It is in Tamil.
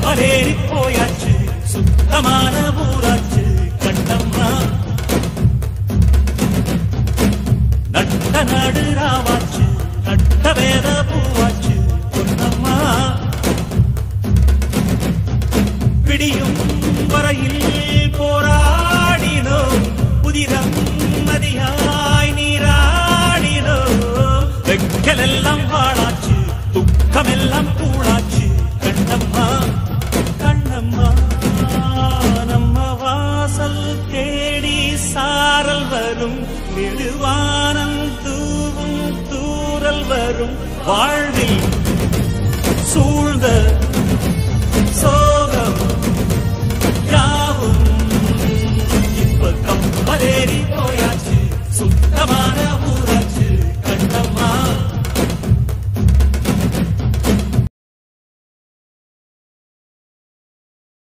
கப்பலேறி போயாச்சு சுத்தமான ஊராச்சு கண்ணம்மா நட்ட நாடு ராவாச்சு நட்ட வேத பூவாச்சு பொன்னம்மா விடியும் வரையில் போராடினோம் புதிரம் நதியாய் நீராடினோம் வெக்கலெல்லாம் வாழாச்சு துக்கமெல்லாம் கூழாச்சு கண்ணம்மா கண்ணம்மா நம்ம வாசல் தேடி சாரல் வரும் நெடுவானம் தூவும் தூரல் வரும் வாழ்வில் சூழ்ந்த